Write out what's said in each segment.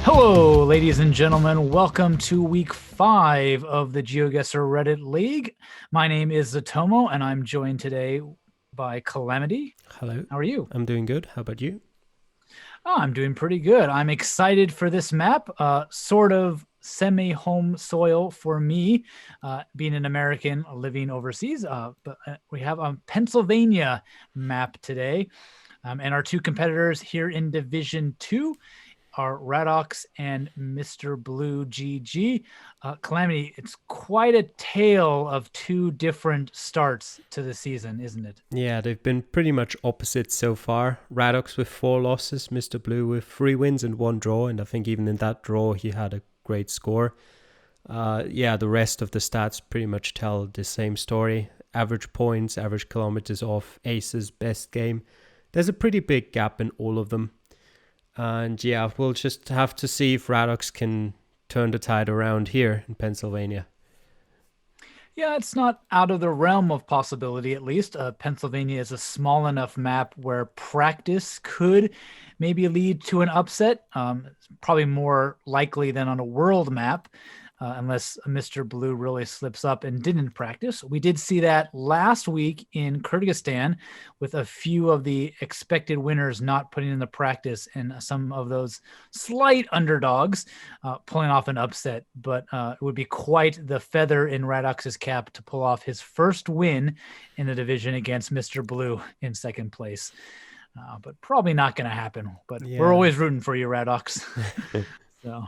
Hello, ladies and gentlemen. Welcome to week 5 of the Geoguessr Reddit League. My name is Zatomo, and I'm joined today by Calamity. Hello. How are you? I'm doing good. How about you? Oh, I'm doing pretty good. I'm excited for this map. Sort of semi-home soil for me, being an American living overseas. But we have a Pennsylvania map today. And our two competitors here in Division 2 are Radox and Mr. Blue GG. Calamity, it's quite a tale of two different starts to the season, isn't it? Yeah, they've been pretty much opposite so far. Radox with 4 losses, Mr. Blue with 3 wins and 1 draw, and I think even in that draw he had a great score. The rest of the stats pretty much tell the same story. Average points, average kilometers off, aces, best game. There's a pretty big gap in all of them. And yeah, we'll just have to see if Radox can turn the tide around here in Pennsylvania. Yeah, it's not out of the realm of possibility, at least. Pennsylvania is a small enough map where practice could maybe lead to an upset. It's probably more likely than on a world map, unless Mr. Blue really slips up and didn't practice. We did see that last week in Kyrgyzstan with a few of the expected winners not putting in the practice and some of those slight underdogs pulling off an upset. But it would be quite the feather in Radox's cap to pull off his first win in the division against Mr. Blue in second place. But probably not going to happen. But we're always rooting for you, Radox. So...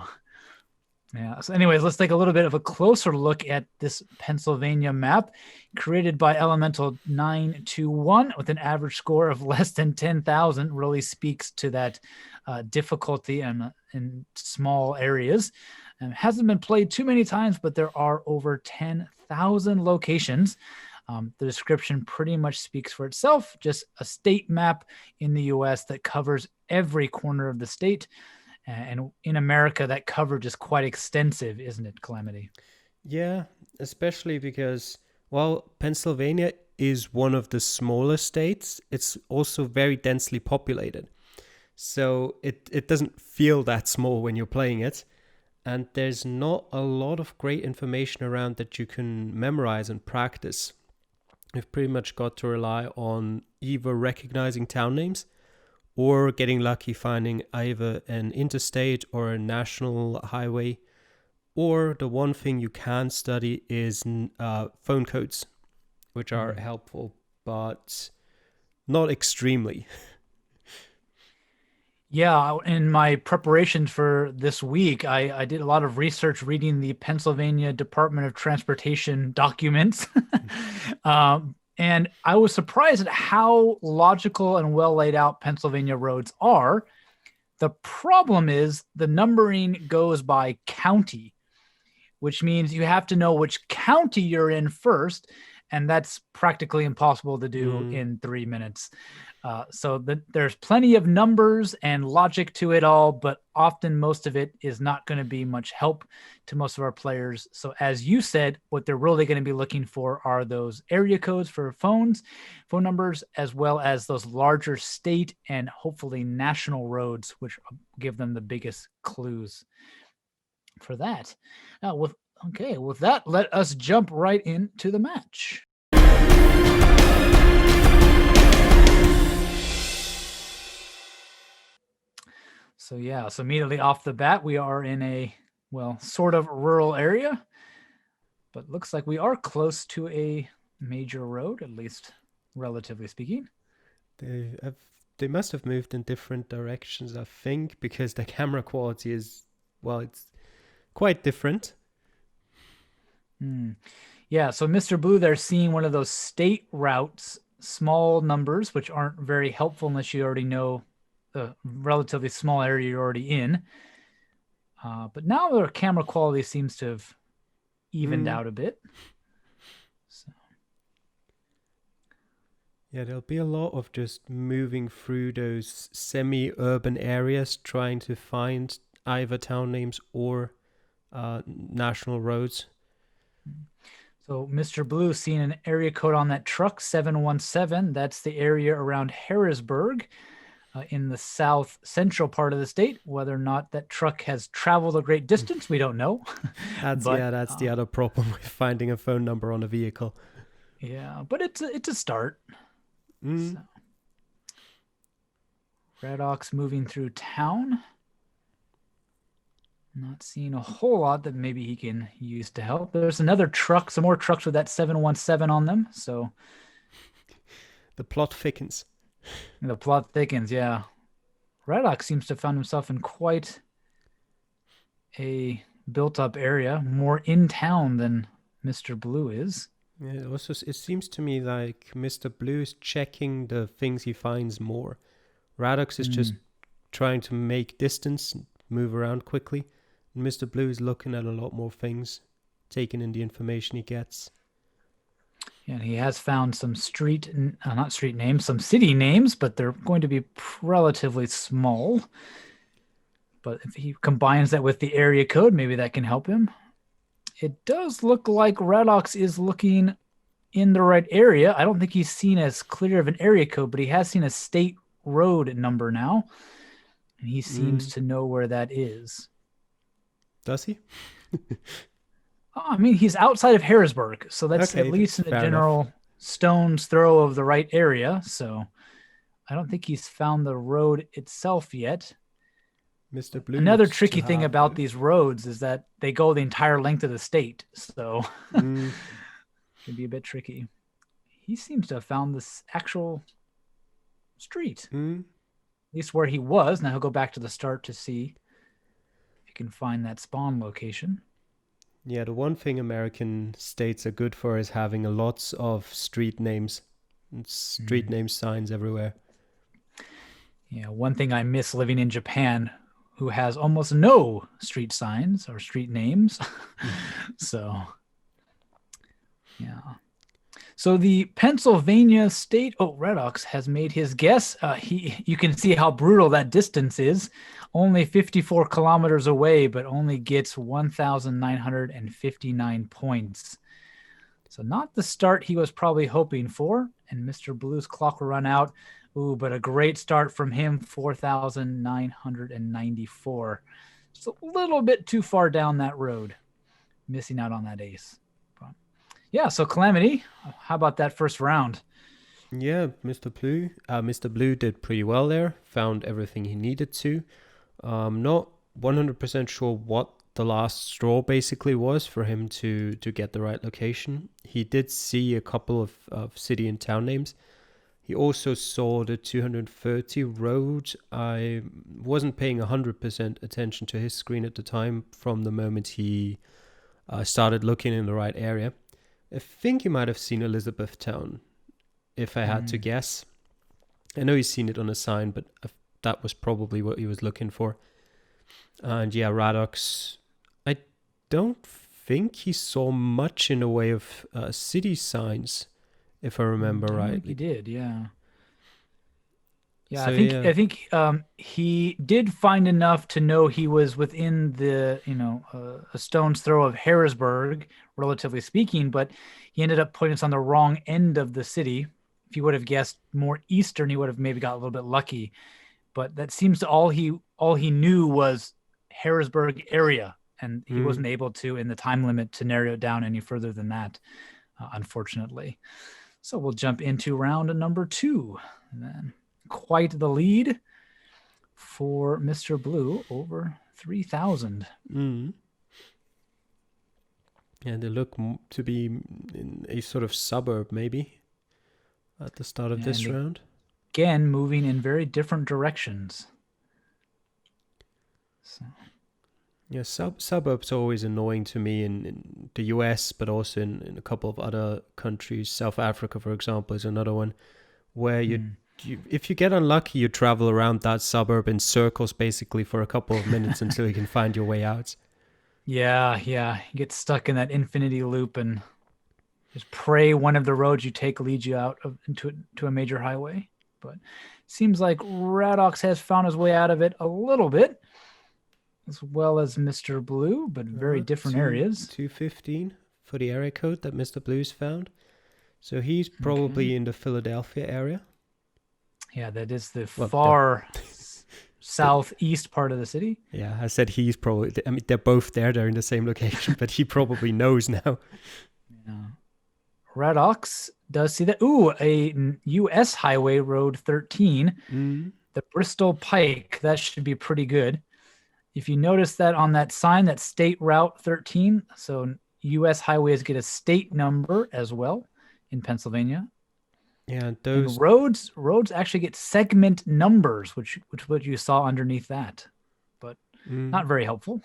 yeah. So anyways, let's take a little bit of a closer look at this Pennsylvania map created by Elemental921 with an average score of less than 10,000. Really speaks to that difficulty in small areas. Hasn't been played too many times, but there are over 10,000 locations. The description pretty much speaks for itself. Just a state map in the U.S. that covers every corner of the state. And in America, that coverage is quite extensive, isn't it, Calamity? Yeah, especially because, well, Pennsylvania is one of the smaller states. It's also very densely populated. So it doesn't feel that small when you're playing it. And there's not a lot of great information around that you can memorize and practice. You've pretty much got to rely on either recognizing town names or getting lucky finding either an interstate or a national highway. Or the one thing you can study is phone codes, which are helpful, but not extremely. Yeah, in my preparations for this week, I did a lot of research reading the Pennsylvania Department of Transportation documents. And I was surprised at how logical and well laid out Pennsylvania roads are. The problem is the numbering goes by county, which means you have to know which county you're in first. And that's practically impossible to do in 3 minutes. There's plenty of numbers and logic to it all, but often most of it is not going to be much help to most of our players. So as you said, what they're really going to be looking for are those area codes for phone numbers, as well as those larger state and hopefully national roads, which give them the biggest clues for that. Now, with that, let us jump right into the match. So immediately off the bat, we are in a, sort of rural area, but looks like we are close to a major road, at least relatively speaking. They must have moved in different directions, I think, because the camera quality is, it's quite different. Yeah, so Mr. Blue, they're seeing one of those state routes, small numbers, which aren't very helpful unless you already know the relatively small area you're already in. But now their camera quality seems to have evened out a bit. So. Yeah, there'll be a lot of just moving through those semi-urban areas, trying to find either town names or national roads. So Mr. Blue seeing an area code on that truck, 717. That's the area around Harrisburg. in the south central part of the state. Whether or not that truck has traveled a great distance, we don't know. But That's the other problem with finding a phone number on a vehicle. yeah, but it's a start. So, Radox moving through town. Not seeing a whole lot that maybe he can use to help. There's another truck, some more trucks with that 717 on them. So the plot thickens. The plot thickens, yeah. Radox seems to have found himself in quite a built-up area, more in town than Mr. Blue is. Yeah, also, it seems to me like Mr. Blue is checking the things he finds more. Radox is just trying to make distance, move around quickly. And Mr. Blue is looking at a lot more things, taking in the information he gets. And he has found some not street names, some city names, but they're going to be relatively small. But if he combines that with the area code, maybe that can help him. It does look like Radox is looking in the right area. I don't think he's seen as clear of an area code, but he has seen a state road number now. And he seems to know where that is. Does he? I mean, he's outside of Harrisburg, so that's at least in the general stone's throw of the right area. So I don't think he's found the road itself yet. Mr. Blue. Another tricky thing about these roads is that they go the entire length of the state, so it can be a bit tricky. He seems to have found this actual street, at least where he was. Now he'll go back to the start to see if he can find that spawn location. Yeah, the one thing American states are good for is having lots of street names and street name signs everywhere. Yeah, one thing I miss living in Japan, who has almost no street signs or street names. So, yeah. So the Pennsylvania state, Radox has made his guess. You can see how brutal that distance is. Only 54 kilometers away, but only gets 1,959 points. So not the start he was probably hoping for. And Mr. Blue's clock will run out. But a great start from him, 4,994. Just a little bit too far down that road, missing out on that ace. But yeah, so Calamity, how about that first round? Yeah, Mr. Blue did pretty well there, found everything he needed to. Not 100% sure what the last straw basically was for him to get the right location. He did see a couple of city and town names. He also saw the 230 road. I wasn't paying 100% attention to his screen at the time from the moment he started looking in the right area. I think he might have seen Elizabethtown, if I had to guess. I know he's seen it on a sign, but that was probably what he was looking for. And yeah, Radox, I don't think he saw much in the way of city signs, if I remember right. He did, yeah. Yeah, So, I think he did find enough to know he was within the, a stone's throw of Harrisburg, relatively speaking, but he ended up putting us on the wrong end of the city. If he would have guessed more eastern, he would have maybe got a little bit lucky. But that seems to all he knew was Harrisburg area, and he wasn't able to, in the time limit, to narrow it down any further than that, unfortunately. So we'll jump into round number 2. And then quite the lead for Mr. Blue, over 3,000. Yeah, they look to be in a sort of suburb, maybe, at the start of this round. Again, moving in very different directions. So. Yeah, suburbs are always annoying to me in the US, but also in a couple of other countries. South Africa, for example, is another one where if you get unlucky, you travel around that suburb in circles basically for a couple of minutes until you can find your way out. Yeah. You get stuck in that infinity loop and just pray one of the roads you take leads you out into a major highway. But it seems like Radox has found his way out of it a little bit, as well as Mr. Blue, but very different areas. 215 for the area code that Mr. Blue's found. So he's probably in the Philadelphia area. Yeah, that is the Well, far the, southeast part of the city. yeah, I said he's probably. I mean, they're both there. They're in the same location, but he probably knows now. Yeah. Radox does see that. Ooh, a U.S. Highway Road 13, Mm, the Bristol Pike. That should be pretty good. If you notice that on that sign, that State Route 13, so U.S. highways get a state number as well in Pennsylvania. yeah, And those. roads actually get segment numbers, which what you saw underneath that, but Mm. not very helpful.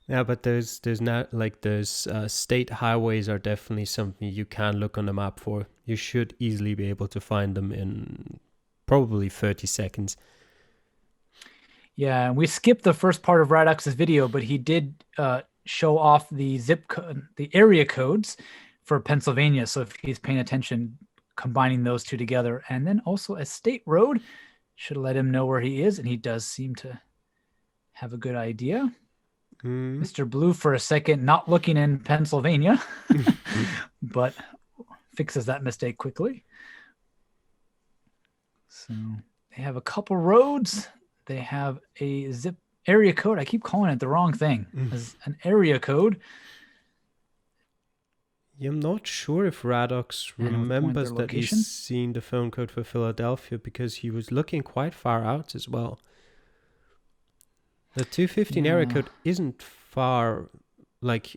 Yeah, but there's not like those state highways are definitely something you can look on the map for. You should easily be able to find them in probably 30 seconds. Yeah, and we skipped the first part of Radox's video, but he did show off the the area codes for Pennsylvania. So if he's paying attention, combining those two together, and then also a state road should let him know where he is, and he does seem to have a good idea. Mm. Mr. Blue for a second, not looking in Pennsylvania, but fixes that mistake quickly. So they have a couple roads. They have a zip area code. I keep calling it the wrong thing. As an area code. Yeah, I'm not sure if Radox And it will point their remembers that he's location. seen the phone code for Philadelphia because he was looking quite far out as well. The 215 area Yeah. code isn't far, like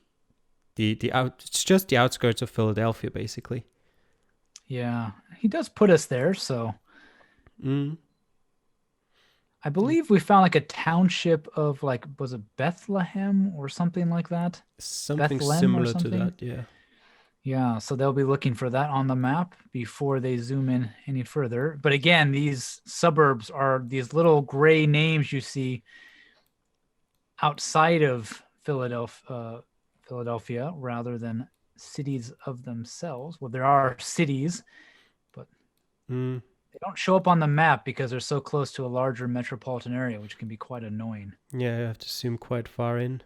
the out. It's just the outskirts of Philadelphia, basically. Yeah. He does put us there. So Mm. I believe we found like a township of like, was it Bethlehem or something like that? Something Bethlehem or similar to something? that, yeah. Yeah, so they'll be looking for that on the map before they zoom in any further. But again, these suburbs are these little gray names you see outside of Philadelphia rather than cities of themselves. Well, there are cities, but Mm. they don't show up on the map because they're so close to a larger metropolitan area, which can be quite annoying. Yeah, I have to zoom quite far in.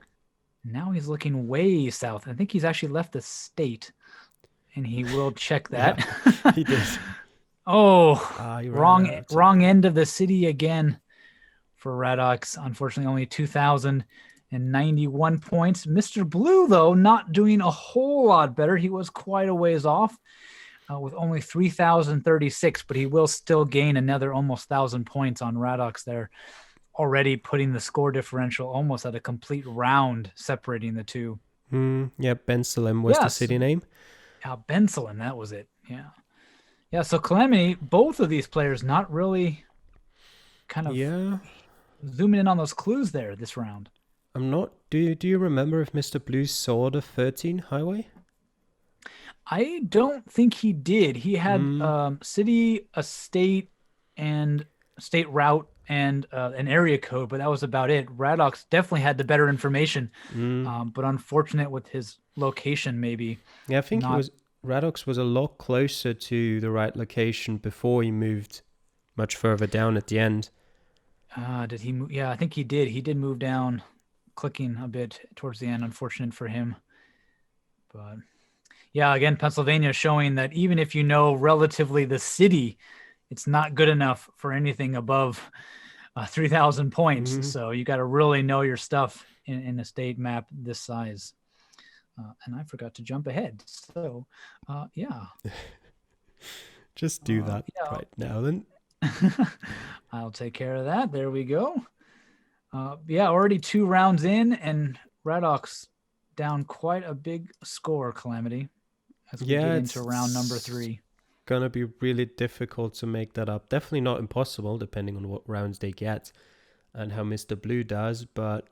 Now he's looking way south. I think he's actually left the state, and he will check Yeah, that. he did. Oh, He ran wrong out. wrong end of the city again for Radox. Unfortunately, only 2,091 points. Mr. Blue, though, not doing a whole lot better. He was quite a ways off with only 3,036, but he will still gain another almost 1,000 points on Radox there, already putting the score differential almost at a complete round separating the two. Yeah, Bensalem was the Yes. city name. Yeah, Bensalem, that was it. Yeah. Yeah, so Calamity, both of these players not really kind of Yeah, zooming in on those clues there this round. I'm not. Do you remember if Mr. Blue saw the 13 highway? I don't think he did. He had city, a state, and state route and an area code, but that was about it. Radox definitely had the better information, but unfortunate with his location, maybe. Yeah, I think Not. Radox was a lot closer to the right location before he moved much further down at the end. Did he move? Yeah, I think he did. He did move down, clicking a bit towards the end. Unfortunate for him. But yeah, again, Pennsylvania showing that even if you know relatively the city, it's not good enough for anything above 3,000 points. So you got to really know your stuff in a state map this size. And I forgot to jump ahead. So, yeah. Just do that right now then. I'll take care of that. There we go. Yeah, already 2 rounds in, and Radox down quite a big score, Calamity, as we get into round number 3. Gonna be really difficult to make that up. Definitely not impossible, depending on what rounds they get and how Mr. Blue does. But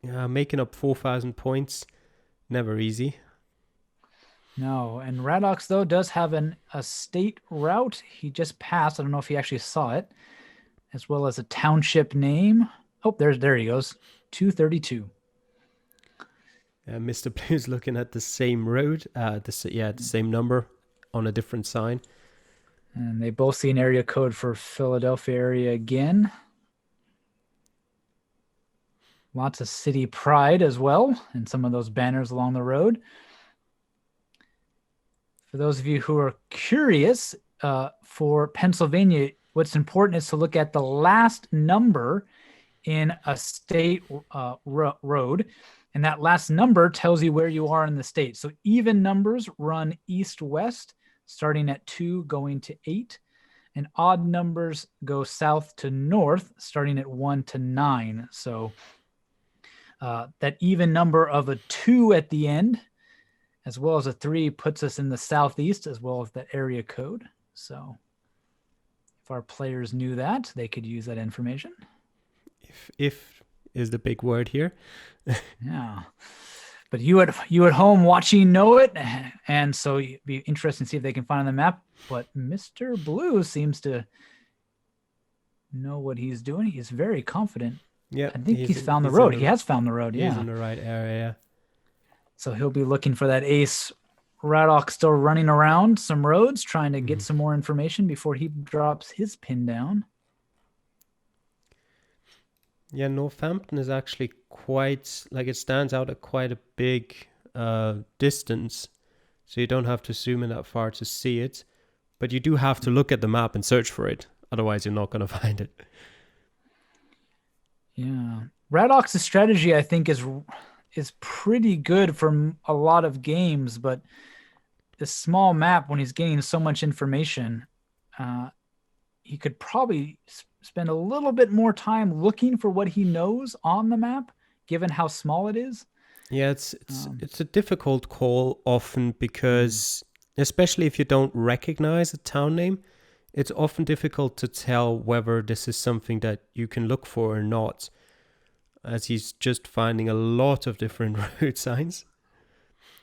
making up 4,000 points, never easy. No, and Radox, though, does have a state route. He just passed. I don't know if he actually saw it, as well as a township name. Oh, there he goes. 232. Mr. Blue's looking at the same road, the same number on a different sign. And they both see an area code for Philadelphia area again. Lots of city pride as well, and some of those banners along the road. For those of you who are curious, for Pennsylvania, what's important is to look at the last number in a state road. And that last number tells you where you are in the state. So even numbers run east-west, starting at 2, going to 8. And odd numbers go south to north, starting at 1 to 9. So that even number of a 2 at the end, as well as a 3, puts us in the southeast, as well as the area code. So if our players knew that, they could use that information. If is the big word here. Yeah. But you at home watching know it, and so it'd be interesting to see if they can find on the map. But Mr. Blue seems to know what he's doing. He's very confident. Yeah, I think he's found the road. He has found the road. Yeah, he's in the right area. So he'll be looking for that ace. Radox still running around some roads, trying to get some more information before he drops his pin down. Yeah, Northampton is actually quite, like, it stands out at quite a big distance. So you don't have to zoom in that far to see it. But you do have to look at the map and search for it. Otherwise, you're not going to find it. Yeah. Radox's strategy, I think, is pretty good for a lot of games. But this small map, when he's getting so much information, he could probably spend a little bit more time looking for what he knows on the map, given how small it is. Yeah, it's a difficult call often because, especially if you don't recognize a town name, it's often difficult to tell whether this is something that you can look for or not, as he's just finding a lot of different road signs.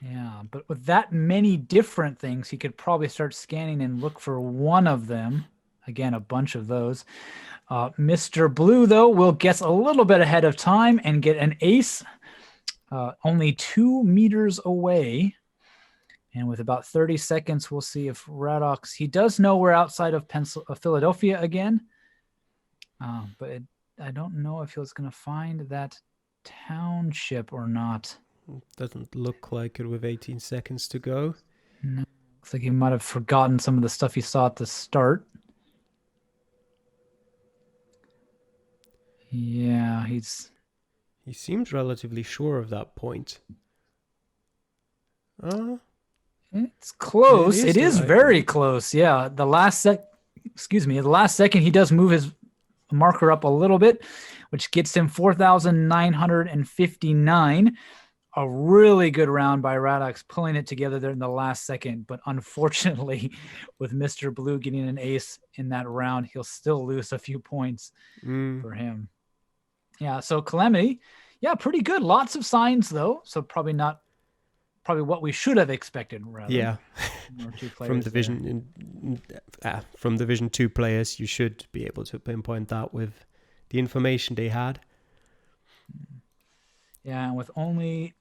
Yeah, but with that many different things, he could probably start scanning and look for one of them. Again, a bunch of those. Mr. Blue, though, will guess a little bit ahead of time and get an ace only 2 meters away. And with about 30 seconds, we'll see if Radox, he does know we're outside of Philadelphia again. But I don't know if he was going to find that township or not. Doesn't look like it with 18 seconds to go. No, looks like he might have forgotten some of the stuff he saw at the start. Yeah, he seems relatively sure of that point. It's close. It is very close. Yeah, the last second he does move his marker up a little bit, which gets him 4,959. A really good round by Radox, pulling it together there in the last second. But unfortunately, with Mr. Blue getting an ace in that round, he'll still lose a few points for him. Yeah, so Calamity, yeah, pretty good. Lots of signs, though. So probably what we should have expected, rather. Yeah. From Division 2 players, you should be able to pinpoint that with the information they had. Yeah, and with only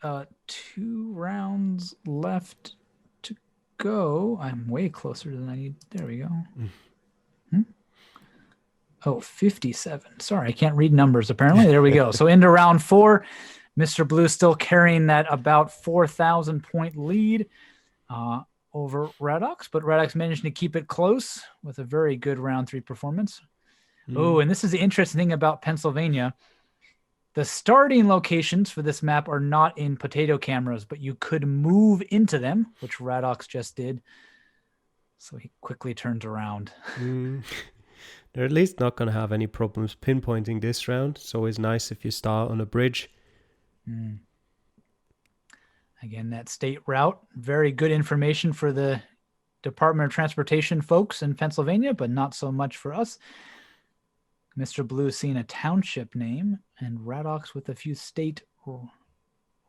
2 rounds left to go, I'm way closer than I need. There we go. Oh, 57. Sorry, I can't read numbers, apparently. There we go. So into round 4, Mr. Blue still carrying that about 4,000 point lead over Radox, but Radox managed to keep it close with a very good round 3 performance. Oh, and this is the interesting thing about Pennsylvania. The starting locations for this map are not in potato cameras, but you could move into them, which Radox just did. So he quickly turns around. They're at least not going to have any problems pinpointing this round. It's always nice if you start on a bridge. Again, that state route, very good information for the Department of Transportation folks in Pennsylvania, but not so much for us. Mr. Blue seeing a township name, and Radox with a few state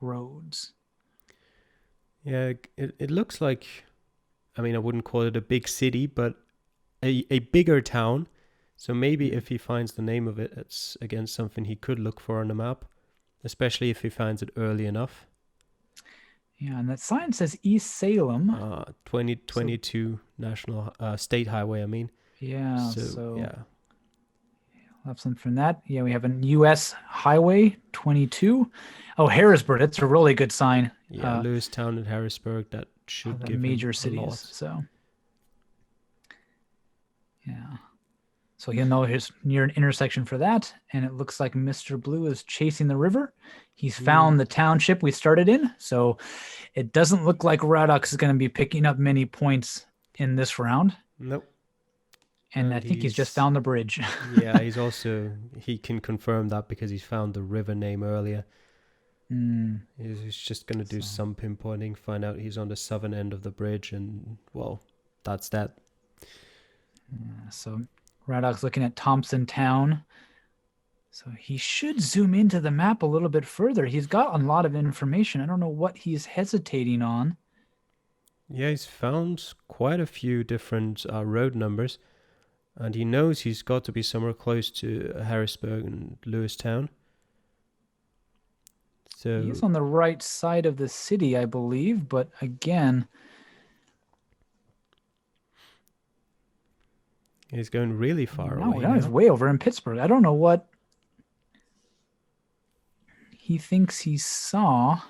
roads. Yeah, it looks like, I mean, I wouldn't call it a big city, but a bigger town. So maybe if he finds the name of it, it's, again, something he could look for on the map, especially if he finds it early enough. Yeah, and that sign says East Salem. 2022 National State Highway, I mean. Yeah, so yeah. We'll have something from that. Yeah, we have a U.S. Highway 22. Oh, Harrisburg, that's a really good sign. Yeah, Lewistown and Harrisburg, that should give major him cities. a lot. So, Yeah. So he'll know he's near an intersection for that. And it looks like Mr. Blue is chasing the river. He's Mm, found the township we started in. So it doesn't look like Radox is going to be picking up many points in this round. nope. And I And think he's just he's found the bridge. yeah, he can confirm that because he's found the river name earlier. Mm, He's just gonna do so, some pinpointing, find out he's on the southern end of the bridge, and well, that's that. so Radox looking at Thompson Town. So he should zoom into the map a little bit further. He's got a lot of information. I don't know what he's hesitating on. Yeah, he's found quite a few different road numbers, and he knows he's got to be somewhere close to Harrisburg and Lewistown. He So is on the right side of the city, I believe, but again, he's going really far away now he's now. way over in Pittsburgh. I don't know what he thinks he saw.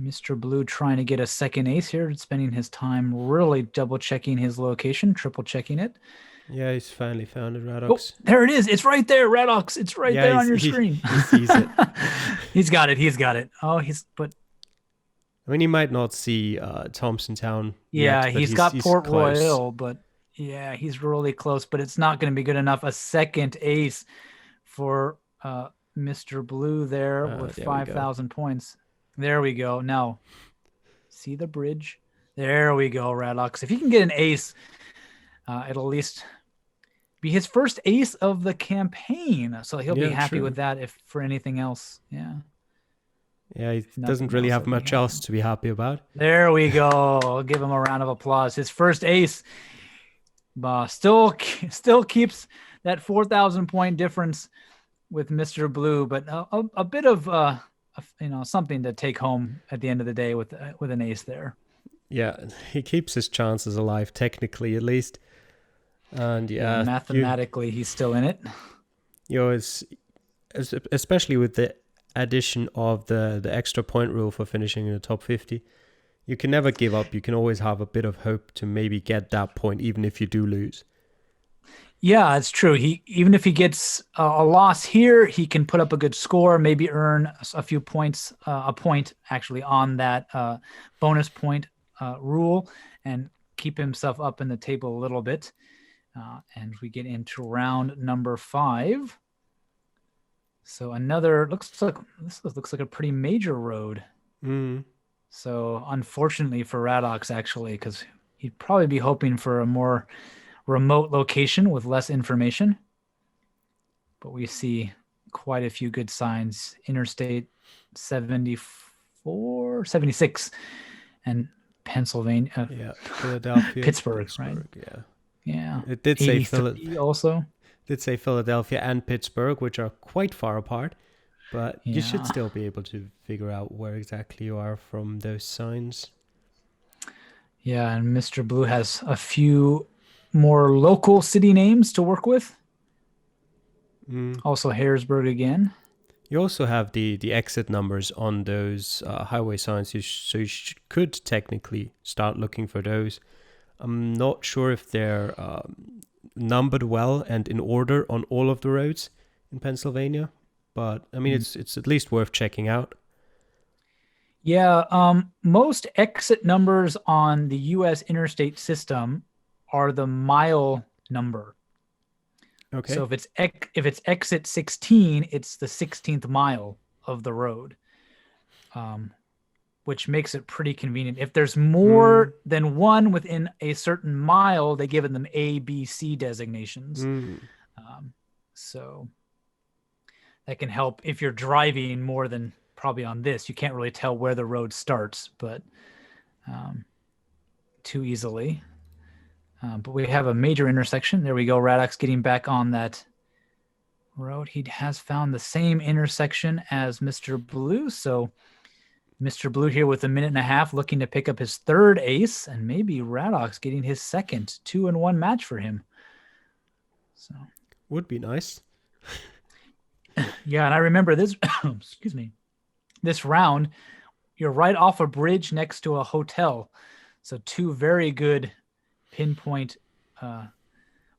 Mr. Blue trying to get a second ace here, spending his time really double checking his location, triple checking it. Yeah, he's finally found it, Oh, Radox. there it is. It's right there, Radox. It's right Yeah, there on your screen. he sees it. He's got it. He's got it. Oh, but I mean, he might not see Thompson Town yeah, yet, but he's got he's Port close. Royal, but yeah, he's really close, but it's not going to be good enough. A second ace for Mr. Blue there with There we go. 5,000 points. There we go. Now, see the bridge? There we go, Radox. If he can get an ace, it'll at least be his first ace of the campaign. So he'll be Yeah, happy true. with that if for anything else. Yeah. Yeah, he If doesn't nothing really else, have he'll be much happy. else to be happy about. There we go. I'll give him a round of applause. His first ace. Still keeps that 4,000 point difference with Mr. Blue, but a bit of something to take home at the end of the day with an ace there. Yeah, he keeps his chances alive, technically at least. And Yeah, yeah, mathematically he's still in it. it's especially with the addition of the extra point rule for finishing in the top 50. You can never give up. You can always have a bit of hope to maybe get that point, even if you do lose. Yeah, it's true. Even if he gets a loss here, he can put up a good score, maybe earn a few points, a point actually on that bonus point rule, and keep himself up in the table a little bit. And we get into round number 5. So looks like a pretty major road. Mm. So unfortunately for Radox, actually, because he'd probably be hoping for a more remote location with less information. But we see quite a few good signs. Interstate 74, 76, and Pennsylvania. Yeah, Philadelphia, Pittsburgh, right? Yeah, Yeah. it did say 83 also. did say Philadelphia and Pittsburgh, which are quite far apart, but you should Yeah. still be able to figure out where exactly you are from those signs. Yeah, and Mr. Blue has a few more local city names to work with. Mm. Also Harrisburg again. You also have the exit numbers on those highway signs, so you could technically start looking for those. I'm not sure if they're numbered well and in order on all of the roads in Pennsylvania, but I mean it's at least worth checking out. Yeah, most exit numbers on the U.S. interstate system are the mile number. Okay. So if it's exit 16, it's the 16th mile of the road, which makes it pretty convenient. If there's more than one within a certain mile, they give them A, B, C designations. So that can help if you're driving more than probably on this. You can't really tell where the road starts, but too easily. But we have a major intersection. There we go. Radox getting back on that road. He has found the same intersection as Mr. Blue. So Mr. Blue here with a minute and a half looking to pick up his third ace, and maybe Radox getting his second 2-1 match for him. So would be nice. Yeah, and I remember this, excuse me, this round, you're right off a bridge next to a hotel. So 2 very good pinpoint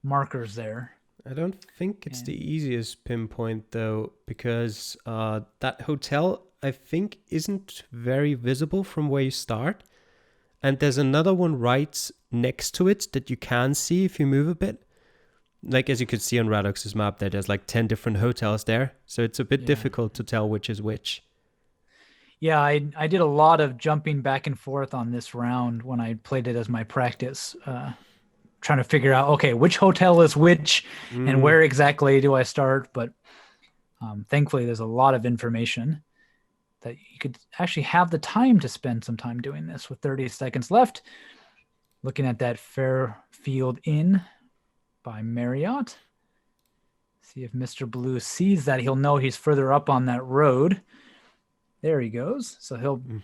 markers there. I don't think it's the And easiest pinpoint though, because that hotel I think isn't very visible from where you start, and there's another one right next to it that you can see if you move a bit. Like as you could see on Radox's map, there's like 10 different hotels there, so it's a bit yeah. difficult to tell which is which. Yeah, I did a lot of jumping back and forth on this round when I played it as my practice, trying to figure out, okay, which hotel is which and Mm, where exactly do I start? But thankfully, there's a lot of information that you could actually have the time to spend some time doing this with 30 seconds left. Looking at that Fairfield Inn by Marriott. See if Mr. Blue sees that. He'll know he's further up on that road. There he goes. So he'll mm.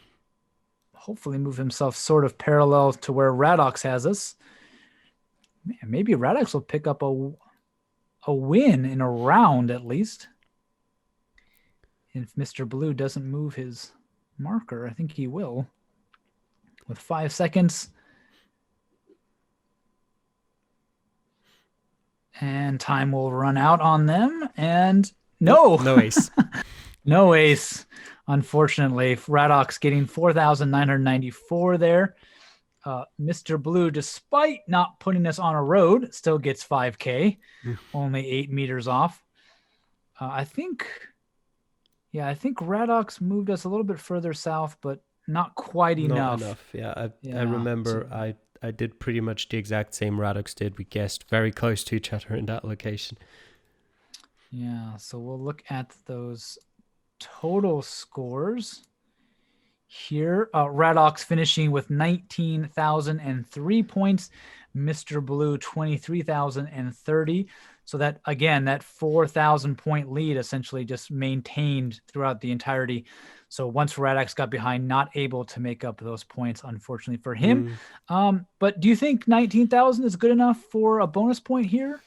hopefully move himself sort of parallel to where Radox has us. Man, maybe Radox will pick up a win in a round at least. If Mr. Blue doesn't move his marker, I think he will. With 5 seconds. And time will run out on them. And Nope, no, no ace. no ace. Unfortunately, Radox getting 4,994 there. Mr. Blue, despite not putting us on a road, still gets 5K, Mm. only 8 meters off. I think Radox moved us a little bit further south, but not quite Not enough. enough. Yeah, I Yeah. remember I did pretty much the exact same Radox did. We guessed very close to each other in that location. Yeah. So we'll look at those total scores here. Radox finishing with 19,003 points. Mr. Blue 23,030. So that again, that 4,000 point lead essentially just maintained throughout the entirety. So once Radox got behind, not able to make up those points, unfortunately for him. But do you think 19,000 is good enough for a bonus point here,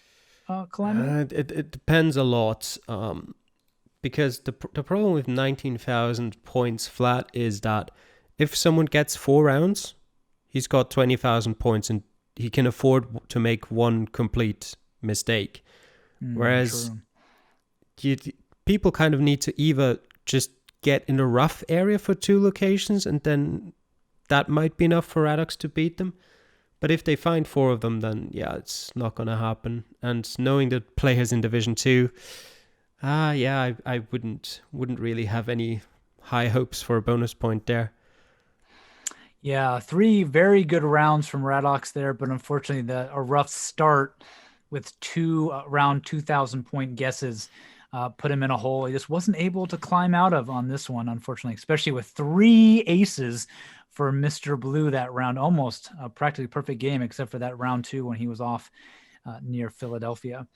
Calamity? It depends a lot. Because the problem with 19,000 points flat is that if someone gets 4 rounds, he's got 20,000 points and he can afford to make one complete mistake. Whereas people kind of need to either just get in a rough area for 2 locations and then that might be enough for Radox to beat them. But if they find 4 of them, then yeah, it's not going to happen. And knowing the players in Division 2, I wouldn't really have any high hopes for a bonus point there. Yeah, 3 very good rounds from Radox there, but unfortunately, a rough start with 2 around 2,000 point guesses put him in a hole he just wasn't able to climb out of on this one, unfortunately, especially with 3 aces for Mr. Blue that round. Almost a practically perfect game, except for that round 2 when he was off near Philadelphia.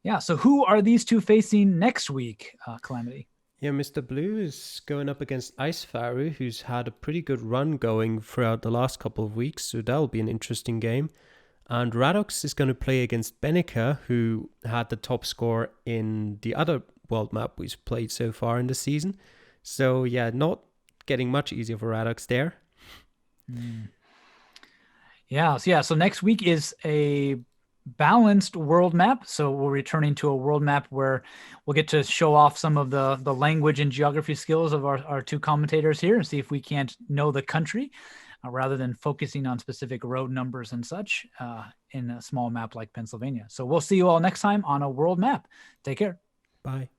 Yeah, so who are these two facing next week, Calamity? Yeah, Mr. Blue is going up against Icefaru, who's had a pretty good run going throughout the last couple of weeks, so that'll be an interesting game. And Radox is going to play against Benica, who had the top score in the other world map we've played so far in the season. So yeah, not getting much easier for Radox there. Yeah, so next week is a balanced world map. So we're returning to a world map where we'll get to show off some of the language and geography skills of our 2 commentators here and see if we can't know the country rather than focusing on specific road numbers and such in a small map like Pennsylvania. So we'll see you all next time on a world map. Take care. Bye.